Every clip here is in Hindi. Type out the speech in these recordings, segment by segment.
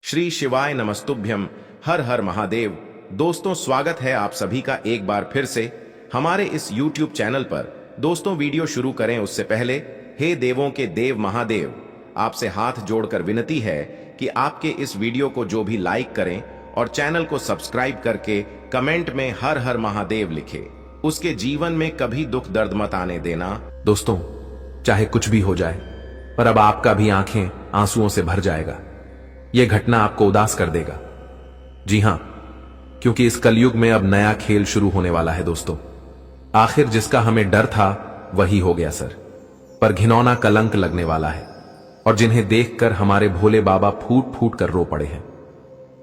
श्री शिवाय नमस्तुभ्यम। हर हर महादेव। दोस्तों, स्वागत है आप सभी का एक बार फिर से हमारे इस YouTube चैनल पर। दोस्तों, वीडियो शुरू करें उससे पहले हे देवों के देव महादेव, आपसे हाथ जोड़कर विनती है कि आपके इस वीडियो को जो भी लाइक करें और चैनल को सब्सक्राइब करके कमेंट में हर हर महादेव लिखे, उसके जीवन में कभी दुख दर्द मत आने देना। दोस्तों, चाहे कुछ भी हो जाए, पर अब आपका भी आंखें आंसुओं से भर जाएगा। यह घटना आपको उदास कर देगा। जी हां, क्योंकि इस कलयुग में अब नया खेल शुरू होने वाला है। दोस्तों, आखिर जिसका हमें डर था वही हो गया सर, पर घिनौना कलंक लगने वाला है और जिन्हें देखकर हमारे भोले बाबा फूट फूट कर रो पड़े हैं।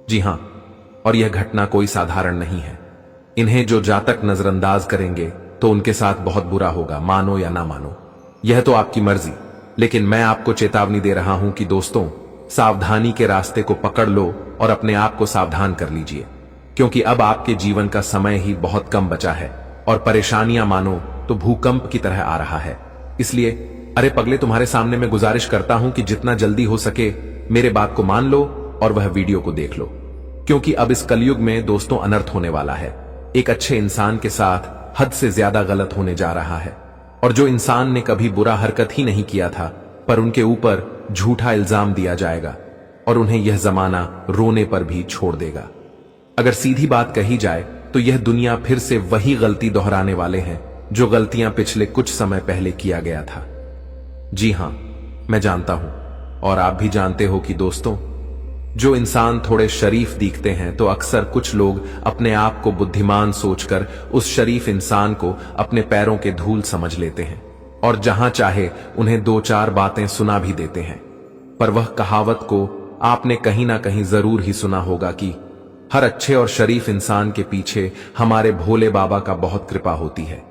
जी हां, और यह घटना कोई साधारण नहीं है। इन्हें जो जातक नजरअंदाज करेंगे तो उनके साथ बहुत बुरा होगा, मानो या ना मानो, यह तो आपकी मर्जी। लेकिन मैं आपको चेतावनी दे रहा हूं कि दोस्तों, सावधानी के रास्ते को पकड़ लो और अपने आप को सावधान कर लीजिए, क्योंकि अब आपके जीवन का समय ही बहुत कम बचा है और परेशानियां मानो तो भूकंप की तरह आ रहा है। इसलिए अरे पगले, तुम्हारे सामने मैं गुजारिश करता हूं कि जितना जल्दी हो सके मेरे बात को मान लो और वह वीडियो को देख लो, क्योंकि अब इस कलयुग में दोस्तों अनर्थ होने वाला है। एक अच्छे इंसान के साथ हद से ज्यादा गलत होने जा रहा है, और जो इंसान ने कभी बुरा हरकत ही नहीं किया था, पर उनके ऊपर झूठा इल्जाम दिया जाएगा और उन्हें यह जमाना रोने पर भी छोड़ देगा। अगर सीधी बात कही जाए तो यह दुनिया फिर से वही गलती दोहराने वाले हैं जो गलतियां पिछले कुछ समय पहले किया गया था। जी हां, मैं जानता हूं और आप भी जानते हो कि दोस्तों, जो इंसान थोड़े शरीफ दिखते हैं तो अक्सर कुछ लोग अपने आप को बुद्धिमान सोचकर उस शरीफ इंसान को अपने पैरों के धूल समझ लेते हैं और जहां चाहे उन्हें दो चार बातें सुना भी देते हैं। पर वह कहावत को आपने कहीं ना कहीं जरूर ही सुना होगा कि हर अच्छे और शरीफ इंसान के पीछे हमारे भोले बाबा का बहुत कृपा होती है,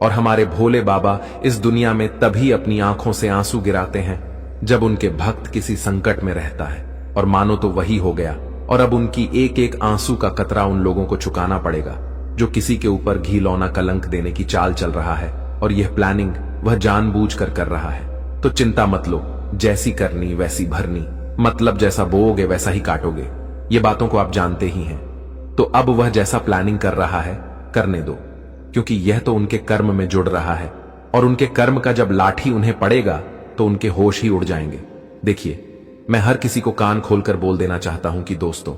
और हमारे भोले बाबा इस दुनिया में तभी अपनी आंखों से आंसू गिराते हैं जब उनके भक्त किसी संकट में रहता है, और मानो तो वही हो गया। और अब उनकी एक एक आंसू का कतरा उन लोगों को चुकाना पड़ेगा जो किसी के ऊपर घी लौना कलंक देने की चाल चल रहा है, और यह प्लानिंग वह जानबूझकर कर रहा है। तो चिंता मत लो, जैसी करनी वैसी भरनी, मतलब जैसा बोओगे वैसा ही काटोगे, ये बातों को आप जानते ही हैं। तो अब वह जैसा प्लानिंग कर रहा है करने दो, क्योंकि यह तो उनके कर्म में जुड़ रहा है, और उनके कर्म का जब लाठी उन्हें पड़ेगा तो उनके होश ही उड़ जाएंगे। देखिए, मैं हर किसी को कान खोलकर बोल देना चाहता हूं कि दोस्तों,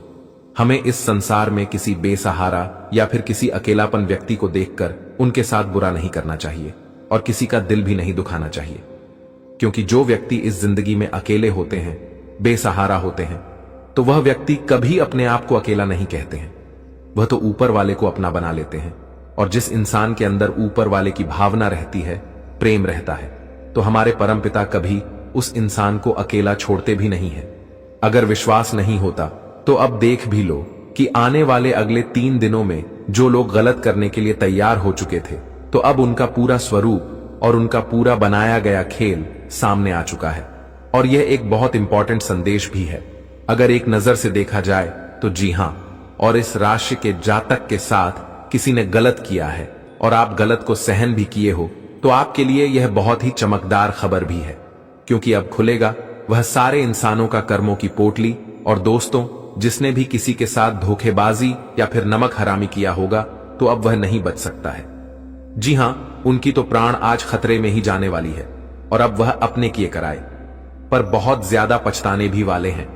हमें इस संसार में किसी बेसहारा या फिर किसी अकेलापन व्यक्ति को देखकर उनके साथ बुरा नहीं करना चाहिए और किसी का दिल भी नहीं दुखाना चाहिए, क्योंकि जो व्यक्ति इस जिंदगी में अकेले होते हैं, बेसहारा होते हैं, तो वह व्यक्ति कभी अपने आप को अकेला नहीं कहते हैं। वह तो ऊपर वाले को अपना बना लेते हैं, और जिस इंसान के अंदर ऊपर वाले की भावना रहती है, प्रेम रहता है, तो हमारे परमपिता कभी उस इंसान को अकेला छोड़ते भी नहीं है। अगर विश्वास नहीं होता तो अब देख भी लो कि आने वाले अगले 3 दिनों में जो लोग गलत करने के लिए तैयार हो चुके थे, तो अब उनका पूरा स्वरूप और उनका पूरा बनाया गया खेल सामने आ चुका है। और यह एक बहुत इंपॉर्टेंट संदेश भी है अगर एक नजर से देखा जाए तो। जी हां, और इस राशि के जातक के साथ किसी ने गलत किया है और आप गलत को सहन भी किए हो, तो आपके लिए यह बहुत ही चमकदार खबर भी है, क्योंकि अब खुलेगा वह सारे इंसानों का कर्मों की पोटली। और दोस्तों, जिसने भी किसी के साथ धोखेबाजी या फिर नमक हरामी किया होगा, तो अब वह नहीं बच सकता है। जी हां, उनकी तो प्राण आज खतरे में ही जाने वाली है, और अब वह अपने किए कराए, पर बहुत ज्यादा पछताने भी वाले हैं।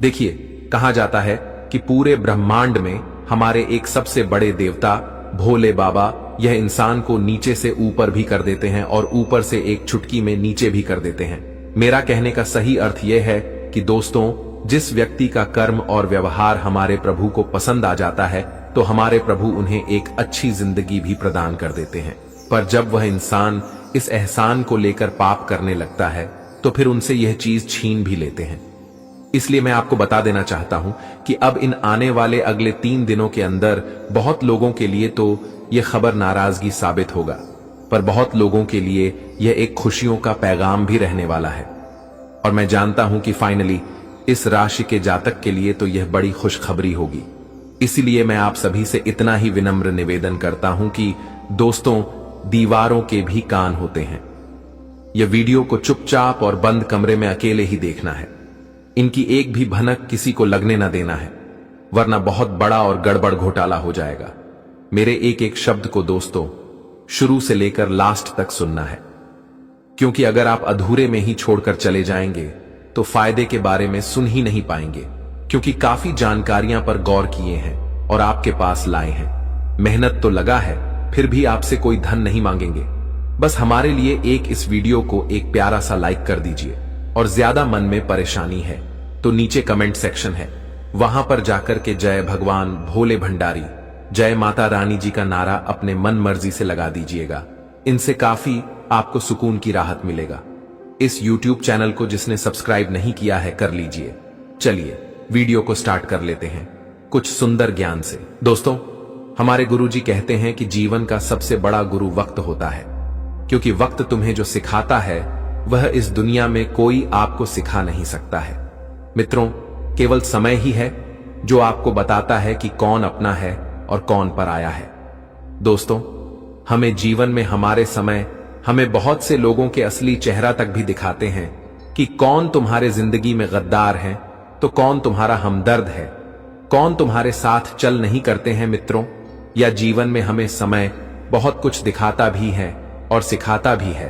देखिए, कहा जाता है कि पूरे ब्रह्मांड में हमारे एक सबसे बड़े देवता भोले बाबा यह इंसान को नीचे से ऊपर भी कर देते हैं और ऊपर से एक चुटकी में नीचे भी कर देते हैं। मेरा कहने का सही अर्थ यह है कि दोस्तों, जिस व्यक्ति का कर्म और व्यवहार हमारे प्रभु को पसंद आ जाता है, तो हमारे प्रभु उन्हें एक अच्छी जिंदगी भी प्रदान कर देते हैं। पर जब वह इंसान इस एहसान को लेकर पाप करने लगता है, तो फिर उनसे यह चीज छीन भी लेते हैं। इसलिए मैं आपको बता देना चाहता हूं कि अब इन आने वाले अगले 3 दिनों के अंदर बहुत लोगों के लिए तो यह खबर नाराजगी साबित होगा, पर बहुत लोगों के लिए यह एक खुशियों का पैगाम भी रहने वाला है। और मैं जानता हूं कि फाइनली इस राशि के जातक के लिए तो यह बड़ी खुशखबरी होगी। इसलिए मैं आप सभी से इतना ही विनम्र निवेदन करता हूं कि दोस्तों, दीवारों के भी कान होते हैं। यह वीडियो को चुपचाप और बंद कमरे में अकेले ही देखना है, इनकी एक भी भनक किसी को लगने न देना है, वरना बहुत बड़ा और गड़बड़ घोटाला हो जाएगा। मेरे एक एक शब्द को दोस्तों शुरू से लेकर लास्ट तक सुनना है, क्योंकि अगर आप अधूरे में ही छोड़कर चले जाएंगे तो फायदे के बारे में सुन ही नहीं पाएंगे, क्योंकि काफी जानकारियां पर गौर किए हैं और आपके पास लाए हैं। मेहनत तो लगा है, फिर भी आपसे कोई धन नहीं मांगेंगे। बस हमारे लिए एक इस वीडियो को एक प्यारा सा लाइक कर दीजिए, और ज्यादा मन में परेशानी है तो नीचे कमेंट सेक्शन है, वहां पर जाकर के जय भगवान भोले भंडारी, जय माता रानी जी का नारा अपने मन मर्जी से लगा दीजिएगा। इनसे काफी आपको सुकून की राहत मिलेगा। इस YouTube चैनल को जिसने सब्सक्राइब नहीं किया है कर लीजिए। चलिए वीडियो को स्टार्ट कर लेते हैं कुछ सुंदर ज्ञान से। दोस्तों, हमारे गुरुजी कहते हैं कि जीवन का सबसे बड़ा गुरु वक्त होता है, क्योंकि वक्त तुम्हें जो सिखाता है वह इस दुनिया में कोई आपको सिखा नहीं सकता है। मित्रों, केवल समय ही है जो आपको बताता है कि कौन अपना है और कौन पराया है। दोस्तों, हमें जीवन में हमारे समय हमें बहुत से लोगों के असली चेहरा तक भी दिखाते हैं कि कौन तुम्हारे जिंदगी में गद्दार है तो कौन तुम्हारा हमदर्द है, कौन तुम्हारे साथ चल नहीं करते हैं। मित्रों, या जीवन में हमें समय बहुत कुछ दिखाता भी है और सिखाता भी है।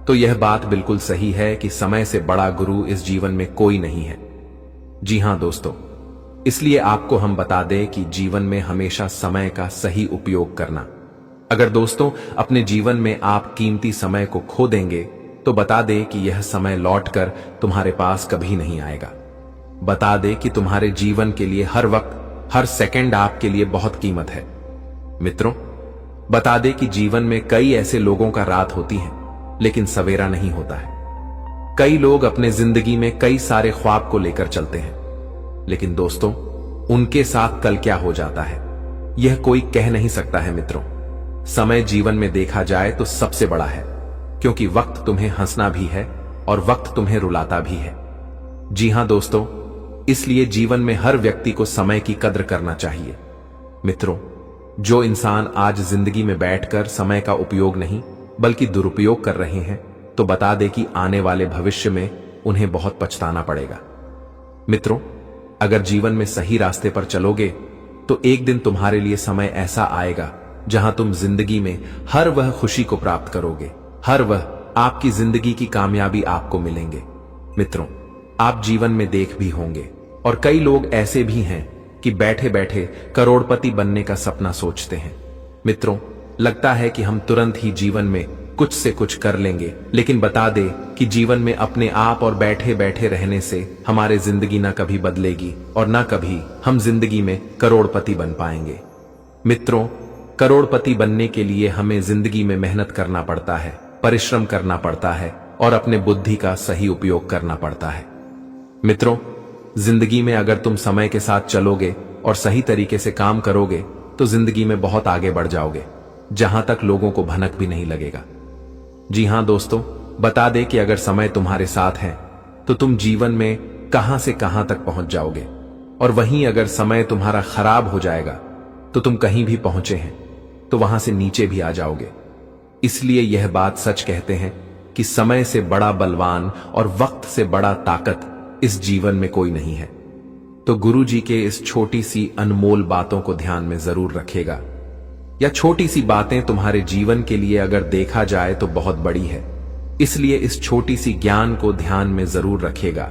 तो यह बात बिल्कुल सही है कि समय से बड़ा गुरु इस जीवन में कोई नहीं है। जी हां दोस्तों, इसलिए आपको हम बता दें कि जीवन में हमेशा समय का सही उपयोग करना। अगर दोस्तों अपने जीवन में आप कीमती समय को खो देंगे तो बता दें कि यह समय लौटकर तुम्हारे पास कभी नहीं आएगा। बता दें कि तुम्हारे जीवन के लिए हर वक्त हर सेकंड आपके लिए बहुत कीमत है। मित्रों, बता दें कि जीवन में कई ऐसे लोगों का रात होती है लेकिन सवेरा नहीं होता है। कई लोग अपने जिंदगी में कई सारे ख्वाब को लेकर चलते हैं, लेकिन दोस्तों उनके साथ कल क्या हो जाता है यह कोई कह नहीं सकता है। मित्रों, समय जीवन में देखा जाए तो सबसे बड़ा है, क्योंकि वक्त तुम्हें हंसना भी है और वक्त तुम्हें रुलाता भी है। जी हां दोस्तों, इसलिए जीवन में हर व्यक्ति को समय की कद्र करना चाहिए। मित्रों, जो इंसान आज जिंदगी में बैठकर समय का उपयोग नहीं बल्कि दुरुपयोग कर रहे हैं, तो बता दे कि आने वाले भविष्य में उन्हें बहुत पछताना पड़ेगा। मित्रों, अगर जीवन में सही रास्ते पर चलोगे तो एक दिन तुम्हारे लिए समय ऐसा आएगा जहां तुम जिंदगी में हर वह खुशी को प्राप्त करोगे, हर वह आपकी जिंदगी की कामयाबी आपको मिलेंगे। मित्रों, आप जीवन में देख भी होंगे और कई लोग ऐसे भी हैं कि बैठे बैठे करोड़पति बनने का सपना सोचते हैं। मित्रों, लगता है कि हम तुरंत ही जीवन में कुछ से कुछ कर लेंगे, लेकिन बता दे कि जीवन में अपने आप और बैठे बैठे रहने से हमारे जिंदगी ना कभी बदलेगी और ना कभी हम जिंदगी में करोड़पति बन पाएंगे। मित्रों, करोड़पति बनने के लिए हमें जिंदगी में मेहनत करना पड़ता है, परिश्रम करना पड़ता है और अपने बुद्धि का सही उपयोग करना पड़ता है। मित्रों, जिंदगी में अगर तुम समय के साथ चलोगे और सही तरीके से काम करोगे तो जिंदगी में बहुत आगे बढ़ जाओगे, जहां तक लोगों को भनक भी नहीं लगेगा। जी हां दोस्तों, बता दे कि अगर समय तुम्हारे साथ है तो तुम जीवन में कहां से कहां तक पहुंच जाओगे, और वहीं अगर समय तुम्हारा खराब हो जाएगा तो तुम कहीं भी पहुंचे हैं तो वहां से नीचे भी आ जाओगे। इसलिए यह बात सच कहते हैं कि समय से बड़ा बलवान और वक्त से बड़ा ताकत इस जीवन में कोई नहीं है। तो गुरु जी के इस छोटी सी अनमोल बातों को ध्यान में जरूर रखेगा। या छोटी सी बातें तुम्हारे जीवन के लिए अगर देखा जाए तो बहुत बड़ी है, इसलिए इस छोटी सी ज्ञान को ध्यान में जरूर रखेगा।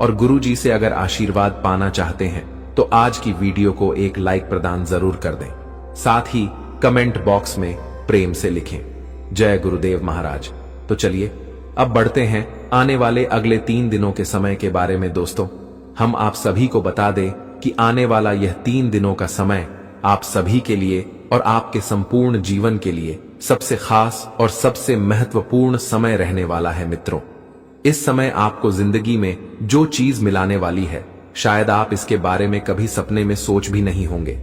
और गुरु जी से अगर आशीर्वाद पाना चाहते हैं तो आज की वीडियो को एक लाइक प्रदान जरूर कर दें, साथ ही कमेंट बॉक्स में प्रेम से लिखें जय गुरुदेव महाराज। तो चलिए अब बढ़ते हैं आने वाले अगले 3 दिनों के समय के बारे में। दोस्तों, हम आप सभी को बता दें कि आने वाला यह 3 दिनों का समय आप सभी के लिए और आपके संपूर्ण जीवन के लिए सबसे खास और सबसे महत्वपूर्ण समय रहने वाला है। मित्रों, इस समय आपको जिंदगी में जो चीज मिलाने वाली है, शायद आप इसके बारे में कभी सपने में सोच भी नहीं होंगे।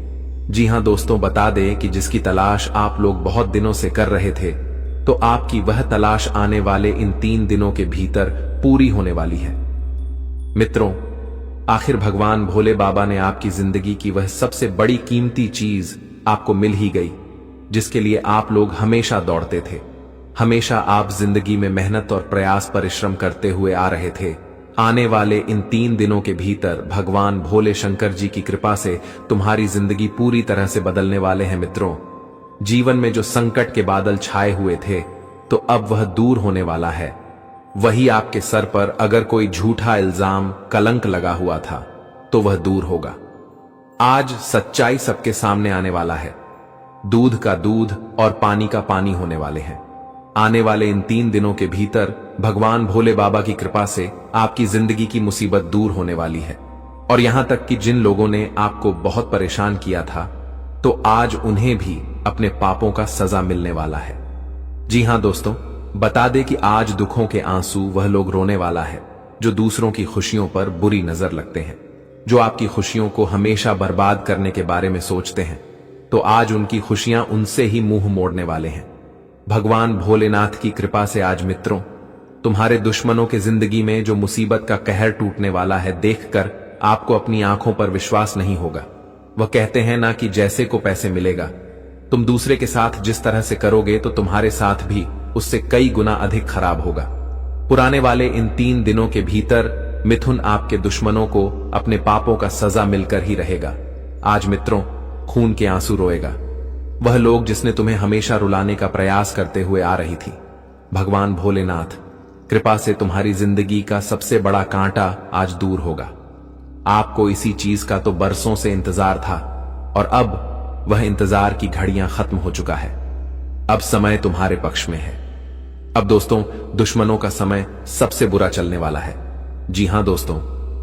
जी हां दोस्तों, बता दें कि जिसकी तलाश आप लोग बहुत दिनों से कर रहे थे, तो आपकी वह तलाश आने वाले इन 3 दिनों के भीतर पूरी होने वाली है। मित्रों, आखिर भगवान भोले बाबा ने आपकी जिंदगी की वह सबसे बड़ी कीमती चीज आपको मिल ही गई, जिसके लिए आप लोग हमेशा दौड़ते थे। हमेशा आप जिंदगी में मेहनत और प्रयास परिश्रम करते हुए आ रहे थे। आने वाले इन 3 दिनों के भीतर भगवान भोले शंकर जी की कृपा से तुम्हारी जिंदगी पूरी तरह से बदलने वाले हैं मित्रों। जीवन में जो संकट के बादल छाए हुए थे तो अब वह दूर होने वाला है। वही आपके सर पर अगर कोई झूठा इल्जाम, कलंक लगा हुआ था तो वह दूर होगा। आज सच्चाई सबके सामने आने वाला है। दूध का दूध और पानी का पानी होने वाले हैं। आने वाले इन 3 दिनों के भीतर भगवान भोले बाबा की कृपा से आपकी जिंदगी की मुसीबत दूर होने वाली है। और यहां तक कि जिन लोगों ने आपको बहुत परेशान किया था तो आज उन्हें भी अपने पापों का सजा मिलने वाला है। जी हां दोस्तों, बता दे कि आज दुखों के आंसू वह लोग रोने वाला है जो दूसरों की खुशियों पर बुरी नजर लगते हैं, जो आपकी खुशियों को हमेशा बर्बाद करने के बारे में सोचते हैं। तो आज उनकी खुशियां उनसे ही मुंह मोड़ने वाले हैं। भगवान भोलेनाथ की कृपा से आज मित्रों तुम्हारे दुश्मनों के जिंदगी में जो मुसीबत का कहर टूटने वाला है देखकर आपको अपनी आंखों पर विश्वास नहीं होगा। वह कहते हैं ना कि जैसे को पैसे मिलेगा, तुम दूसरे के साथ जिस तरह से करोगे तो तुम्हारे साथ भी उससे कई गुना अधिक खराब होगा। पुराने वाले इन 3 दिनों के भीतर मिथुन आपके दुश्मनों को अपने पापों का सजा मिलकर ही रहेगा। आज मित्रों खून के आंसू रोएगा वह लोग जिसने तुम्हें हमेशा रुलाने का प्रयास करते हुए आ रही थी। भगवान भोलेनाथ कृपा से तुम्हारी जिंदगी का सबसे बड़ा कांटा आज दूर होगा। आपको इसी चीज का तो बरसों से इंतजार था और अब वह इंतजार की घड़ियां खत्म हो चुका है। अब समय तुम्हारे पक्ष में है। अब दोस्तों दुश्मनों का समय सबसे बुरा चलने वाला है। जी हां दोस्तों,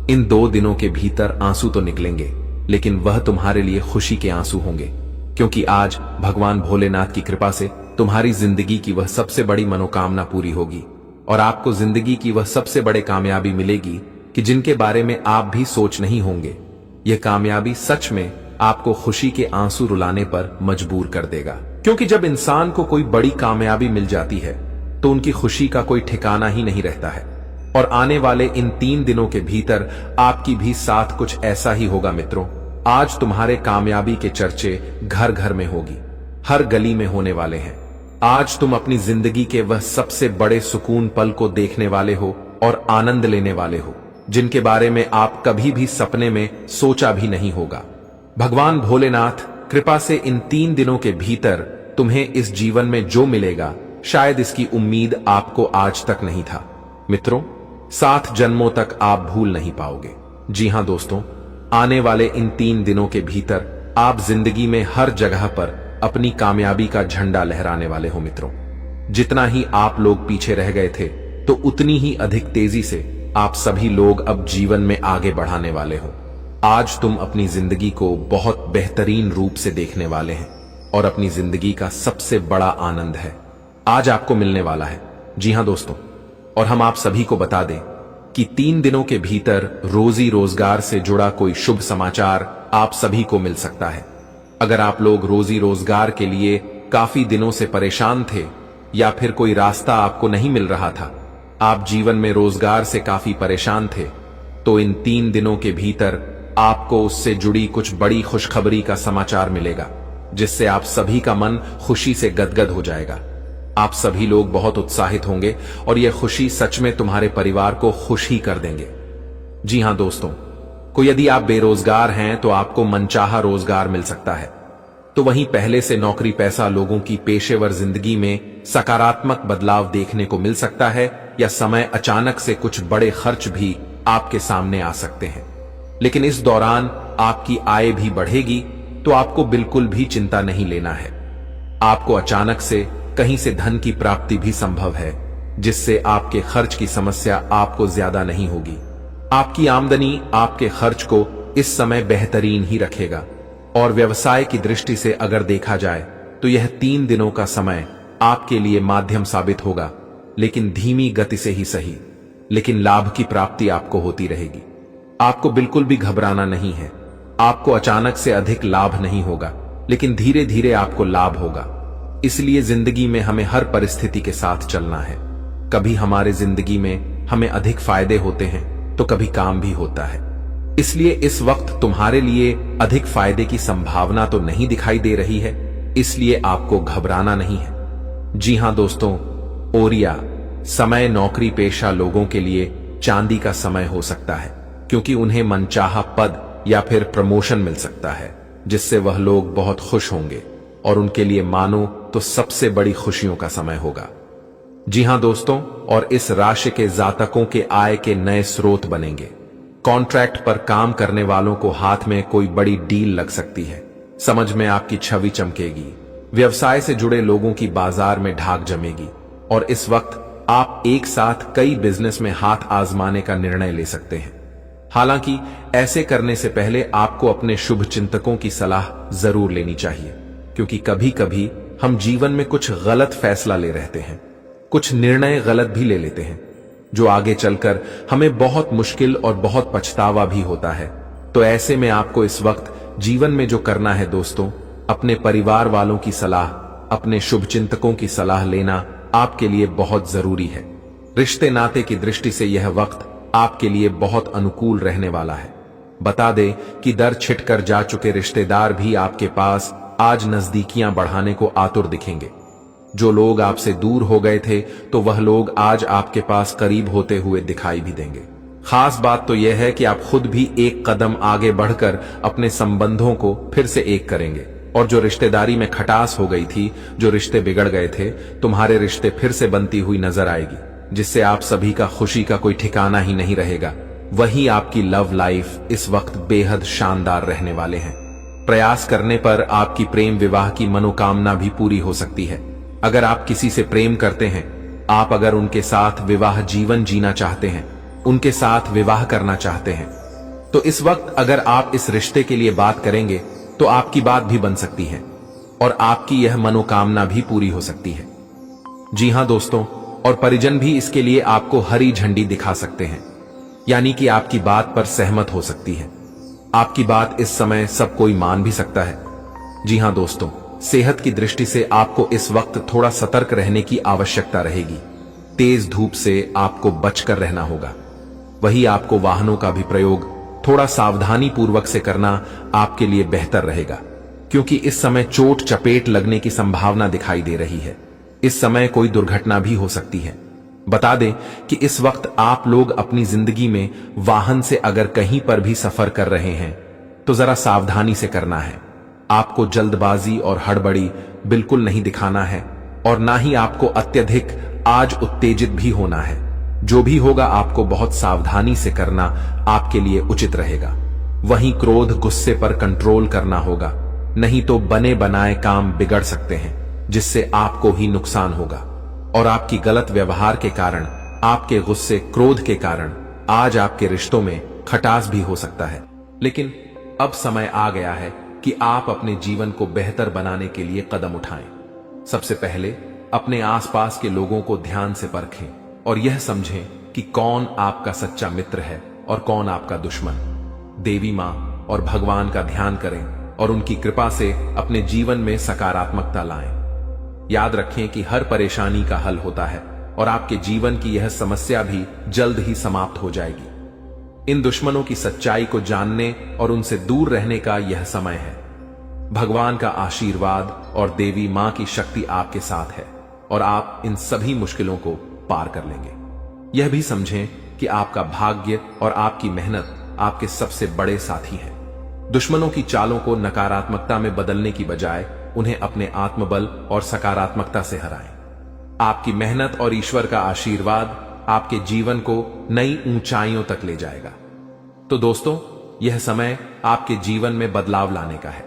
इन 2 दिनों के भीतर आंसू तो निकलेंगे लेकिन वह तुम्हारे लिए खुशी के आंसू होंगे, क्योंकि आज भगवान भोलेनाथ की कृपा से तुम्हारी जिंदगी की वह सबसे बड़ी मनोकामना पूरी होगी और आपको जिंदगी की वह सबसे बड़े कामयाबी मिलेगी कि जिनके बारे में आप भी सोच नहीं होंगे। यह कामयाबी सच में आपको खुशी के आंसू रुलाने पर मजबूर कर देगा, क्योंकि जब इंसान को कोई बड़ी कामयाबी मिल जाती है तो उनकी खुशी का कोई ठिकाना ही नहीं रहता है। और आने वाले इन 3 दिनों के भीतर आपकी भी साथ कुछ ऐसा ही होगा मित्रों। आज तुम्हारे कामयाबी के चर्चे घर घर में होगी, हर गली में होने वाले हैं। आज तुम अपनी जिंदगी के वह सबसे बड़े सुकून पल को देखने वाले हो और आनंद लेने वाले हो जिनके बारे में आप कभी भी सपने में सोचा भी नहीं होगा। भगवान भोलेनाथ कृपा से इन 3 दिनों के भीतर तुम्हें इस जीवन में जो मिलेगा शायद इसकी उम्मीद आपको आज तक नहीं था। मित्रों 7 जन्मों तक आप भूल नहीं पाओगे। जी हां दोस्तों, आने वाले इन 3 दिनों के भीतर आप जिंदगी में हर जगह पर अपनी कामयाबी का झंडा लहराने वाले हो मित्रों। जितना ही आप लोग पीछे रह गए थे तो उतनी ही अधिक तेजी से आप सभी लोग अब जीवन में आगे बढ़ाने वाले हो। आज तुम अपनी जिंदगी को बहुत बेहतरीन रूप से देखने वाले हैं और अपनी जिंदगी का सबसे बड़ा आनंद है आज आपको मिलने वाला है। जी हां दोस्तों, और हम आप सभी को बता दें कि 3 दिनों के भीतर रोजी रोजगार से जुड़ा कोई शुभ समाचार आप सभी को मिल सकता है। अगर आप लोग रोजी रोजगार के लिए काफी दिनों से परेशान थे या फिर कोई रास्ता आपको नहीं मिल रहा था, आप जीवन में रोजगार से काफी परेशान थे, तो इन 3 दिनों के भीतर आपको उससे जुड़ी कुछ बड़ी खुशखबरी का समाचार मिलेगा जिससे आप सभी का मन खुशी से गदगद हो जाएगा। आप सभी लोग बहुत उत्साहित होंगे और यह खुशी सच में तुम्हारे परिवार को खुश ही कर देंगे। जी हां दोस्तों, यदि आप बेरोजगार हैं तो आपको मनचाहा रोजगार मिल सकता है, तो वहीं पहले से नौकरी पैसा लोगों की पेशेवर जिंदगी में सकारात्मक बदलाव देखने को मिल सकता है, या समय अचानक से कुछ बड़े खर्च भी आपके सामने आ सकते हैं। लेकिन इस दौरान आपकी आय भी बढ़ेगी, तो आपको बिल्कुल भी चिंता नहीं लेना है। आपको अचानक से कहीं से धन की प्राप्ति भी संभव है जिससे आपके खर्च की समस्या आपको ज्यादा नहीं होगी। आपकी आमदनी आपके खर्च को इस समय बेहतरीन ही रखेगा। और व्यवसाय की दृष्टि से अगर देखा जाए तो यह 3 दिनों का समय आपके लिए माध्यम साबित होगा, लेकिन धीमी गति से ही सही, लेकिन लाभ की प्राप्ति आपको होती रहेगी। आपको बिल्कुल भी घबराना नहीं है। आपको अचानक से अधिक लाभ नहीं होगा, लेकिन धीरे धीरे आपको लाभ होगा। इसलिए जिंदगी में हमें हर परिस्थिति के साथ चलना है। कभी हमारे जिंदगी में हमें अधिक फायदे होते हैं तो कभी काम भी होता है। इसलिए इस वक्त तुम्हारे लिए अधिक फायदे की संभावना तो नहीं दिखाई दे रही है, इसलिए आपको घबराना नहीं है। जी हां दोस्तों, ओरिया समय नौकरी पेशा लोगों के लिए चांदी का समय हो सकता है, क्योंकि उन्हें मनचाहा पद या फिर प्रमोशन मिल सकता है, जिससे वह लोग बहुत खुश होंगे और उनके लिए मानो तो सबसे बड़ी खुशियों का समय होगा। जी हां दोस्तों, और इस राशि के जातकों के आय के नए स्रोत बनेंगे। कॉन्ट्रैक्ट पर काम करने वालों को हाथ में कोई बड़ी डील लग सकती है, समझ में आपकी छवि चमकेगी, व्यवसाय से जुड़े लोगों की बाजार में ढाक जमेगी और इस वक्त आप एक साथ कई बिजनेस में हाथ आजमाने का निर्णय ले सकते हैं। हालांकि ऐसे करने से पहले आपको अपने शुभ चिंतकों की सलाह जरूर लेनी चाहिए, क्योंकि कभी कभी हम जीवन में कुछ गलत फैसला ले रहते हैं, कुछ निर्णय गलत भी ले लेते हैं, जो आगे चलकर हमें बहुत मुश्किल और बहुत पछतावा भी होता है। तो ऐसे में आपको इस वक्त जीवन में जो करना है दोस्तों, अपने परिवार वालों की सलाह, अपने शुभ चिंतकों की सलाह लेना आपके लिए बहुत जरूरी है। रिश्ते नाते की दृष्टि से यह वक्त आपके लिए बहुत अनुकूल रहने वाला है। बता दें कि दर छिटकर जा चुके रिश्तेदार भी आपके पास आज नजदीकियां बढ़ाने को आतुर दिखेंगे। जो लोग आपसे दूर हो गए थे तो वह लोग आज आपके पास करीब होते हुए दिखाई भी देंगे। खास बात तो यह है कि आप खुद भी एक कदम आगे बढ़कर अपने संबंधों को फिर से एक करेंगे और जो रिश्तेदारी में खटास हो गई थी, जो रिश्ते बिगड़ गए थे, तुम्हारे रिश्ते फिर से बनती हुई नजर आएगी, जिससे आप सभी का खुशी का कोई ठिकाना ही नहीं रहेगा। वहीं आपकी लव लाइफ इस वक्त बेहद शानदार रहने वाले हैं। प्रयास करने पर आपकी प्रेम विवाह की मनोकामना भी पूरी हो सकती है। अगर आप किसी से प्रेम करते हैं, आप अगर उनके साथ विवाह जीवन जीना चाहते हैं, उनके साथ विवाह करना चाहते हैं, तो इस वक्त अगर आप इस रिश्ते के लिए बात करेंगे तो आपकी बात भी बन सकती है और आपकी यह मनोकामना भी पूरी हो सकती है। जी हां दोस्तों, और परिजन भी इसके लिए आपको हरी झंडी दिखा सकते हैं, यानी कि आपकी बात पर सहमत हो सकती है। आपकी बात इस समय सब कोई मान भी सकता है। जी हां दोस्तों, सेहत की दृष्टि से आपको इस वक्त थोड़ा सतर्क रहने की आवश्यकता रहेगी। तेज धूप से आपको बचकर रहना होगा। वही आपको वाहनों का भी प्रयोग थोड़ा सावधानी पूर्वक से करना आपके लिए बेहतर रहेगा, क्योंकि इस समय चोट चपेट लगने की संभावना दिखाई दे रही है। इस समय कोई दुर्घटना भी हो सकती है। बता दें कि इस वक्त आप लोग अपनी जिंदगी में वाहन से अगर कहीं पर भी सफर कर रहे हैं तो जरा सावधानी से करना है। आपको जल्दबाजी और हड़बड़ी बिल्कुल नहीं दिखाना है और ना ही आपको अत्यधिक आज उत्तेजित भी होना है। जो भी होगा आपको बहुत सावधानी से करना आपके लिए उचित रहेगा। वहीं क्रोध गुस्से पर कंट्रोल करना होगा, नहीं तो बने बनाए काम बिगड़ सकते हैं, जिससे आपको ही नुकसान होगा। और आपकी गलत व्यवहार के कारण, आपके गुस्से क्रोध के कारण आज आपके रिश्तों में खटास भी हो सकता है। लेकिन अब समय आ गया है कि आप अपने जीवन को बेहतर बनाने के लिए कदम उठाएं। सबसे पहले अपने आसपास के लोगों को ध्यान से परखें और यह समझें कि कौन आपका सच्चा मित्र है और कौन आपका दुश्मन। देवी मां और भगवान का ध्यान करें और उनकी कृपा से अपने जीवन में सकारात्मकता लाएं। याद रखें कि हर परेशानी का हल होता है और आपके जीवन की यह समस्या भी जल्द ही समाप्त हो जाएगी। इन दुश्मनों की सच्चाई को जानने और उनसे दूर रहने का यह समय है। भगवान का आशीर्वाद और देवी मां की शक्ति आपके साथ है और आप इन सभी मुश्किलों को पार कर लेंगे। यह भी समझें कि आपका भाग्य और आपकी मेहनत आपके सबसे बड़े साथी हैं। दुश्मनों की चालों को नकारात्मकता में बदलने की बजाय उन्हें अपने आत्मबल और सकारात्मकता से हराएं। आपकी मेहनत और ईश्वर का आशीर्वाद आपके जीवन को नई ऊंचाइयों तक ले जाएगा। तो दोस्तों, यह समय आपके जीवन में बदलाव लाने का है।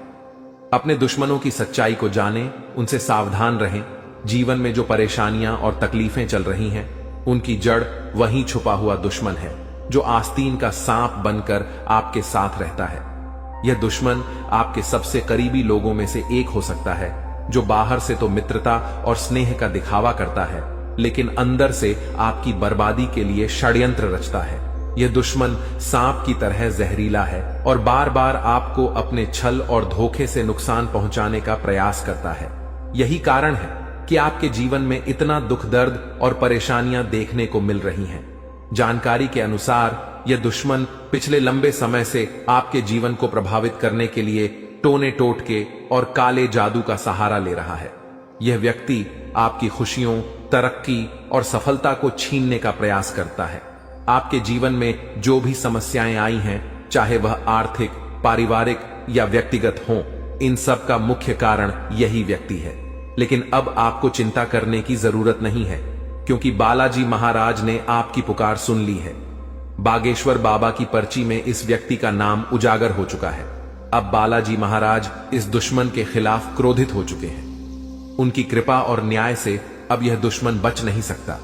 अपने दुश्मनों की सच्चाई को जानें, उनसे सावधान रहें। जीवन में जो परेशानियां और तकलीफें चल रही हैं, उनकी जड़ वहीं छुपा हुआ दुश्मन है, जो आस्तीन का सांप बनकर आपके साथ रहता है। यह दुश्मन आपके सबसे करीबी लोगों में से एक हो सकता है, जो बाहर से तो मित्रता और स्नेह का दिखावा करता है, लेकिन अंदर से आपकी बर्बादी के लिए षड्यंत्र रचता है। यह दुश्मन सांप की तरह जहरीला है और बार बार आपको अपने छल और धोखे से नुकसान पहुंचाने का प्रयास करता है। यही कारण है कि आपके जीवन में इतना दुख दर्द और परेशानियां देखने को मिल रही हैं। जानकारी के अनुसार यह दुश्मन पिछले लंबे समय से आपके जीवन को प्रभावित करने के लिए टोने टोटके और काले जादू का सहारा ले रहा है। यह व्यक्ति आपकी खुशियों, तरक्की और सफलता को छीनने का प्रयास करता है। आपके जीवन में जो भी समस्याएं आई हैं, चाहे वह आर्थिक, पारिवारिक या व्यक्तिगत हों, इन सब का मुख्य कारण यही व्यक्ति है। लेकिन अब आपको चिंता करने की जरूरत नहीं है, क्योंकि बालाजी महाराज ने आपकी पुकार सुन ली है। बागेश्वर बाबा की पर्ची में इस व्यक्ति का नाम उजागर हो चुका है। अब बालाजी महाराज इस दुश्मन के खिलाफ क्रोधित हो चुके हैं। उनकी कृपा और न्याय से अब यह दुश्मन बच नहीं सकता।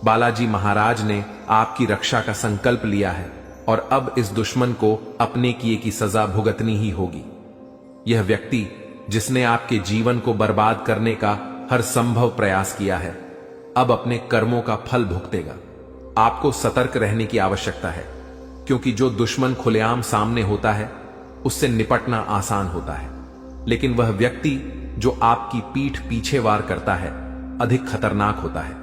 बालाजी महाराज ने आपकी रक्षा का संकल्प लिया है और अब इस दुश्मन को अपने किए की सजा भुगतनी ही होगी। यह व्यक्ति जिसने आपके जीवन को बर्बाद करने का हर संभव प्रयास किया है, अब अपने कर्मों का फल भुगतेगा। आपको सतर्क रहने की आवश्यकता है, क्योंकि जो दुश्मन खुलेआम सामने होता है उससे निपटना आसान होता है, लेकिन वह व्यक्ति जो आपकी पीठ पीछे वार करता है अधिक खतरनाक होता है।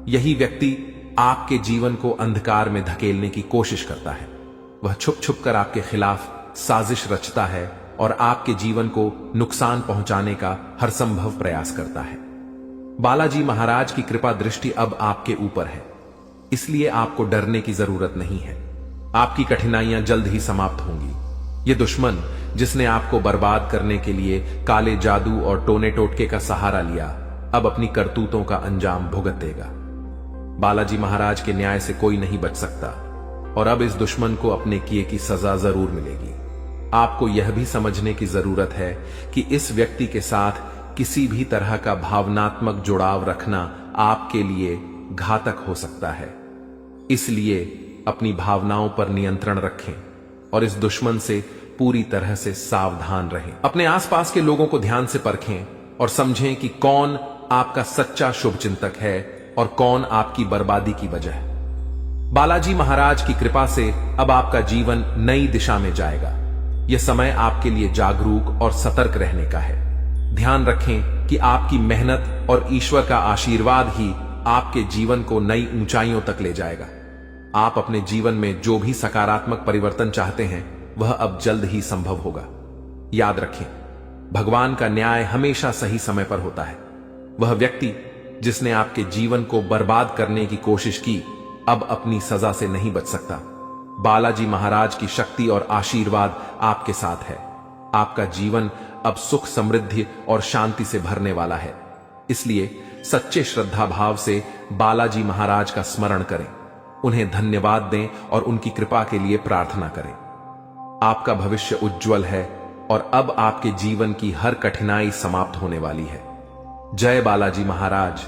यही व्यक्ति आपके जीवन को अंधकार में धकेलने की कोशिश करता है। वह छुप छुप कर आपके खिलाफ साजिश रचता है और आपके जीवन को नुकसान पहुंचाने का हर संभव प्रयास करता है। बालाजी महाराज की कृपा दृष्टि अब आपके ऊपर है, इसलिए आपको डरने की जरूरत नहीं है। आपकी कठिनाइयां जल्द ही समाप्त होंगी। यह दुश्मन जिसने आपको बर्बाद करने के लिए काले जादू और टोने टोटके का सहारा लिया, अब अपनी करतूतों का अंजाम भुगतेगा। बालाजी महाराज के न्याय से कोई नहीं बच सकता और अब इस दुश्मन को अपने किए की सजा जरूर मिलेगी। आपको यह भी समझने की जरूरत है कि इस व्यक्ति के साथ किसी भी तरह का भावनात्मक जुड़ाव रखना आपके लिए घातक हो सकता है। इसलिए अपनी भावनाओं पर नियंत्रण रखें और इस दुश्मन से पूरी तरह से सावधान रहें। अपने आसपास के लोगों को ध्यान से परखें और समझें कि कौन आपका सच्चा शुभचिंतक है और कौन आपकी बर्बादी की वजह है। बालाजी महाराज की कृपा से अब आपका जीवन नई दिशा में जाएगा। यह समय आपके लिए जागरूक और सतर्क रहने का है। ध्यान रखें कि आपकी मेहनत और ईश्वर का आशीर्वाद ही आपके जीवन को नई ऊंचाइयों तक ले जाएगा। आप अपने जीवन में जो भी सकारात्मक परिवर्तन चाहते हैं वह अब जल्द ही संभव होगा। याद रखें, भगवान का न्याय हमेशा सही समय पर होता है। वह व्यक्ति जिसने आपके जीवन को बर्बाद करने की कोशिश की, अब अपनी सजा से नहीं बच सकता। बालाजी महाराज की शक्ति और आशीर्वाद आपके साथ है। आपका जीवन अब सुख, समृद्धि और शांति से भरने वाला है। इसलिए सच्चे श्रद्धा भाव से बालाजी महाराज का स्मरण करें, उन्हें धन्यवाद दें और उनकी कृपा के लिए प्रार्थना करें। आपका भविष्य उज्जवल है और अब आपके जीवन की हर कठिनाई समाप्त होने वाली है। जय बालाजी महाराज।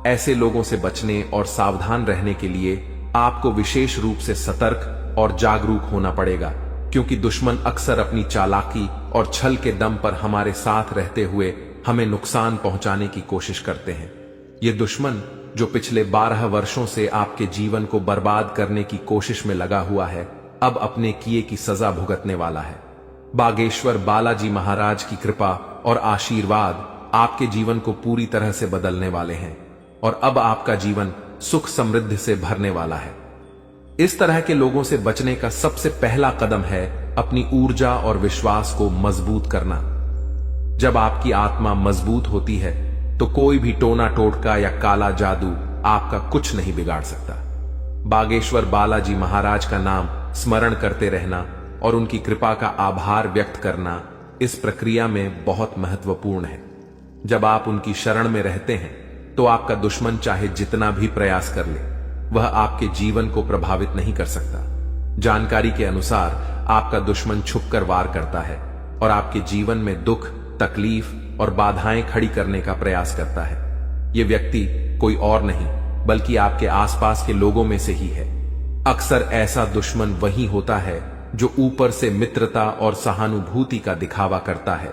ऐसे लोगों से बचने और सावधान रहने के लिए आपको विशेष रूप से सतर्क और जागरूक होना पड़ेगा, क्योंकि दुश्मन अक्सर अपनी चालाकी और छल के दम पर हमारे साथ रहते हुए हमें नुकसान पहुंचाने की कोशिश करते हैं। ये दुश्मन जो पिछले 12 वर्षों से आपके जीवन को बर्बाद करने की कोशिश में लगा हुआ है, अब अपने किए की सजा भुगतने वाला है। बागेश्वर बालाजी महाराज की कृपा और आशीर्वाद आपके जीवन को पूरी तरह से बदलने वाले हैं और अब आपका जीवन सुख समृद्धि से भरने वाला है। इस तरह के लोगों से बचने का सबसे पहला कदम है अपनी ऊर्जा और विश्वास को मजबूत करना। जब आपकी आत्मा मजबूत होती है तो कोई भी टोना टोटका या काला जादू आपका कुछ नहीं बिगाड़ सकता। बागेश्वर बालाजी महाराज का नाम स्मरण करते रहना और उनकी कृपा का आभार व्यक्त करना इस प्रक्रिया में बहुत महत्वपूर्ण है। जब आप उनकी शरण में रहते हैं तो आपका दुश्मन चाहे जितना भी प्रयास कर ले, वह आपके जीवन को प्रभावित नहीं कर सकता। जानकारी के अनुसार आपका दुश्मन छुपकर वार करता है और आपके जीवन में दुख, तकलीफ और बाधाएं खड़ी करने का प्रयास करता है। यह व्यक्ति कोई और नहीं बल्कि आपके आसपास के लोगों में से ही है। अक्सर ऐसा दुश्मन वही होता है जो ऊपर से मित्रता और सहानुभूति का दिखावा करता है,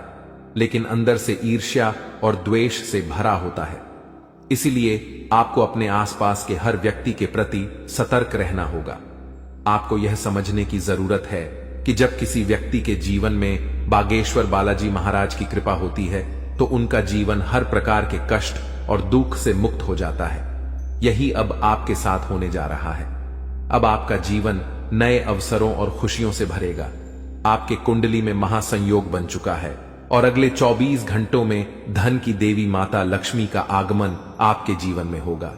लेकिन अंदर से ईर्ष्या और द्वेष से भरा होता है। इसीलिए आपको अपने आसपास के हर व्यक्ति के प्रति सतर्क रहना होगा। आपको यह समझने की जरूरत है कि जब किसी व्यक्ति के जीवन में बागेश्वर बालाजी महाराज की कृपा होती है तो उनका जीवन हर प्रकार के कष्ट और दुख से मुक्त हो जाता है। यही अब आपके साथ होने जा रहा है। अब आपका जीवन नए अवसरों और खुशियों से भरेगा। आपके कुंडली में महासंयोग बन चुका है और अगले 24 घंटों में धन की देवी माता लक्ष्मी का आगमन आपके जीवन में होगा।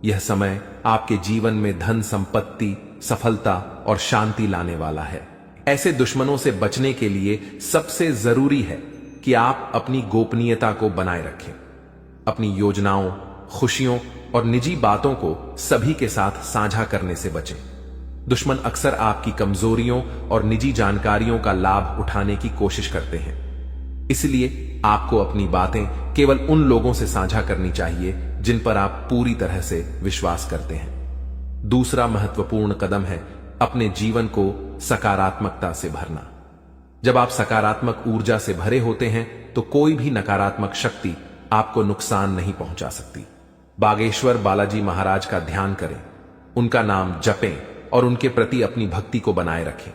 यह समय आपके जीवन में धन संपत्ति, सफलता और शांति लाने वाला है। ऐसे दुश्मनों से बचने के लिए सबसे जरूरी है कि आप अपनी गोपनीयता को बनाए रखें। अपनी योजनाओं, खुशियों और निजी बातों को सभी के साथ साझा करने से बचें। दुश्मन अक्सर आपकी कमजोरियों और निजी जानकारियों का लाभ उठाने की कोशिश करते हैं। इसलिए आपको अपनी बातें केवल उन लोगों से साझा करनी चाहिए जिन पर आप पूरी तरह से विश्वास करते हैं। दूसरा महत्वपूर्ण कदम है अपने जीवन को सकारात्मकता से भरना। जब आप सकारात्मक ऊर्जा से भरे होते हैं तो कोई भी नकारात्मक शक्ति आपको नुकसान नहीं पहुंचा सकती। बागेश्वर बालाजी महाराज का ध्यान करें, उनका नाम जपें और उनके प्रति अपनी भक्ति को बनाए रखें।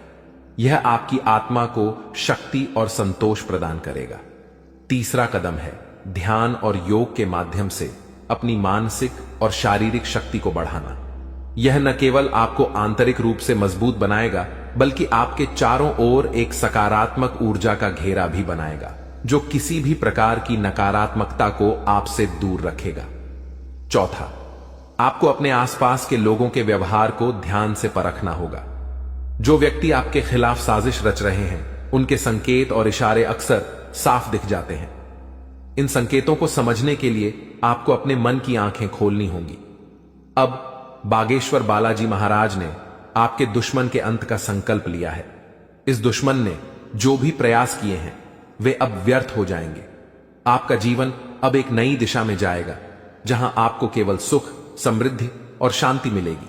यह आपकी आत्मा को शक्ति और संतोष प्रदान करेगा। तीसरा कदम है ध्यान और योग के माध्यम से अपनी मानसिक और शारीरिक शक्ति को बढ़ाना। यह न केवल आपको आंतरिक रूप से मजबूत बनाएगा बल्कि आपके चारों ओर एक सकारात्मक ऊर्जा का घेरा भी बनाएगा जो किसी भी प्रकार की नकारात्मकता को आपसे दूर रखेगा। चौथा, आपको अपने आसपास के लोगों के व्यवहार को ध्यान से परखना होगा। जो व्यक्ति आपके खिलाफ साजिश रच रहे हैं उनके संकेत और इशारे अक्सर साफ दिख जाते हैं। इन संकेतों को समझने के लिए आपको अपने मन की आंखें खोलनी होंगी। अब बागेश्वर बालाजी महाराज ने आपके दुश्मन के अंत का संकल्प लिया है। इस दुश्मन ने जो भी प्रयास किए हैं वे अब व्यर्थ हो जाएंगे। आपका जीवन अब एक नई दिशा में जाएगा जहां आपको केवल सुख, समृद्धि और शांति मिलेगी।